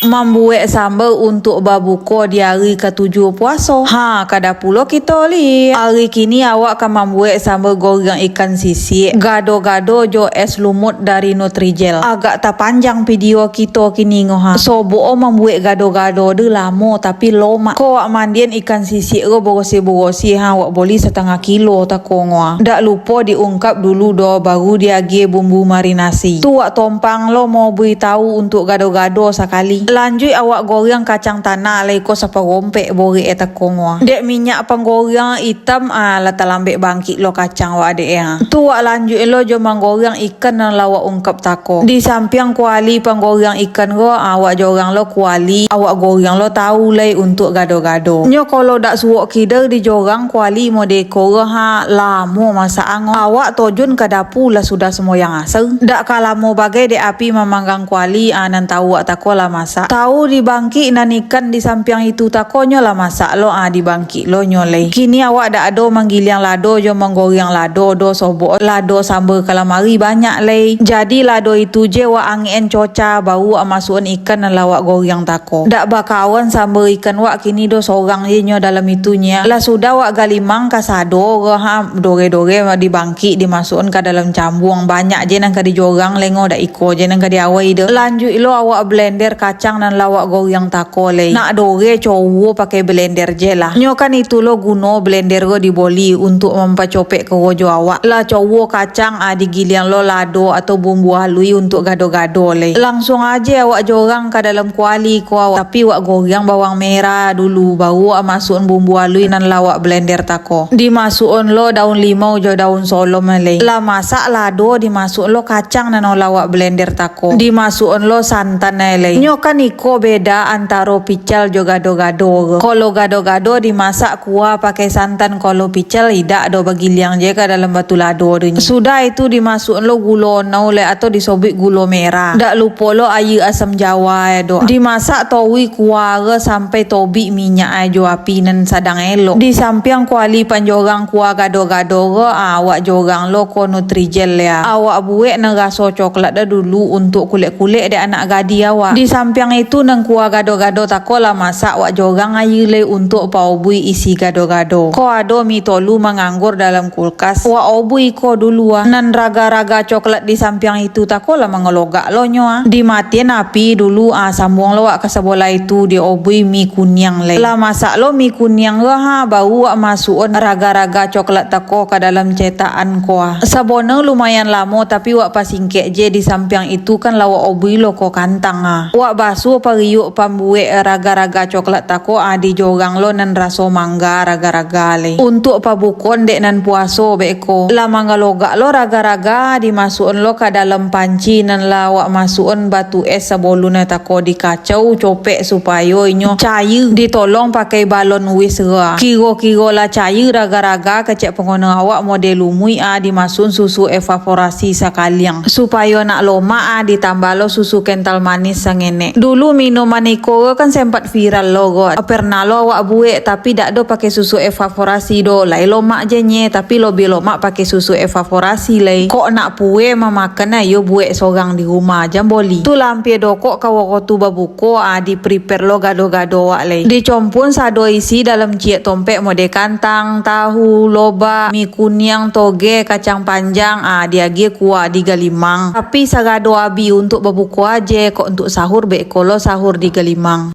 Membuat sambal untuk babuko di hari ke-7 puasa. Kada pula kita li. Hari kini awak akan membuat sambal goreng ikan sisik. Gado-gado jo es lumut dari Nutrijel. Agak tak panjang video kita kini ngoha. Sobo membuat gado-gado de lama tapi loma. Ko awak mandian ikan sisik ro berosi-berosi awak beli 1/2 kilo tak ngoha. Dak lupa diungkap dulu do baru diagi bumbu marinasi. Tu wak tompang lo mau beritahu untuk gado-gado sekali. Lanjut awak goreng kacang tanah leko seperompek bori eta kongwa. Dek minyak penggoreng hitam lata lambek bangkit lo kacang wak adek ya. Tu wak lanjut lo jo menggoreng ikan dan lawak ungkap tako. Di samping kuali penggoreng ikan go awak jorang lo kuali awak goreng lo tahu lay untuk gado-gado. Nyo kalau dak suwok kider di jorang kuali modeko lamo masa ango. Awak tojun ke dapur lah sudah semua yang asal. Dak kalamo bagai de api memanggang kuali nan tahu wak tako lah masa. Tahu di bangki nan ikan di samping itu takonyo lah masak lo di bangki lo nyoleh. Kini awak dak ado manggiliang lado jo menggoreng lado do sobo lado sambal calamari banyak leh. Jadi lado itu je wak angin coca bau masukan ikan dan lawak goreng tako. Dak bakawan sambal ikan wak kini do sorang je nyo dalam itunya. Lah sudah wak galimang kasado dore-dore di bangki dimasukkan ke dalam cambung banyak je nang ka dijorang lengo dak iko je nang ka diawai de. Lanjut lo awak blender kacang dan lawak goreng tako le. Nak dore cowo pakai blender je lah. Nyo kan itu lo guno blender go diboli untuk mempacopek ke rojo awak. Lah cowo kacang digiliang lo lado atau bumbu halui untuk gado-gado le. Langsung aja awak jorang ke dalam kuali ko awak. Tapi wak goreng bawang merah dulu baru masukkan bumbu halui dan lawak blender tako. Dimasukkan lo daun limau jo daun solom le. Lah masak lado dimasuk lo kacang dan lawak blender tako. Dimasukkan lo santan le. Nyo kan iko beda antara pical jo gado-gado. Kalau gado-gado dimasak kuah pakai santan, kalau pical tidak do bagiliang je ke dalam batu lado dunya. Sudah itu dimasuk lo gula naule atau disobik gula merah. Dak lupa lo air asam jawa do. Dimasak towi kuah sampai tobi minyak jo api nan sadang elok. Di samping kuali panjorang kuah gado-gado awak jorang lo ko Nutrijel ya. Awak buat nang rasa coklat dah dulu untuk kulit-kulit de anak gadi awak. Di samping itu nang kuah gado-gado tako lah masak wak jorang air le untuk paubui isi gado-gado. Ko ado mi tolu menganggur dalam kulkas. Wak obui ko dulu nan raga-raga coklat di samping itu tako lah mengelogak lo nyo dimatiin api dulu sambung lo wak ke sebelah itu di obui mi kunyang le. Lah masak lo mi kunyang lo bau wak masukon raga-raga coklat tako ke dalam cetakan ko. Sabone lumayan lama tapi wak pasingkek je di samping itu kan lah wak obui lo ko kantang wak basuh periuk pambuek raga-raga coklat tako di jorang lo nan raso mangga raga-raga le. Untuk pabukon dek nan puaso beko. Lah mangga logak lo raga-raga dimasukkan lo ke dalam panci nan lawak masukkan batu es sebelumnya tako dikacau copek supaya inyo cair ditolong pakai balon wisra. Kiro-kiro lah cair raga-raga kecek pengguna awak model lumui dimasukkan susu evaporasi sekaliang supaya nak loma ditambah lo susu kental manis sangene. Dulu minuman iko kan sempat viral logo. Pernah lo awak buek tapi dak do pakai susu evaporasi do. Lai lomak je nye tapi lebih lomak pakai susu evaporasi lai. Kok nak pue memakan yo buek seorang di rumah jam boli. Tu lampie do kok kawakotu babuko di prepare lo gado-gado wak lai. Dicompun sado isi dalam ciek tompek mode kantang, tahu, loba, mi kunyang, toge, kacang panjang diage kuah di galimang. Tapi sagado abi untuk babuko aja kok untuk sahur beko lo sahur di galimang.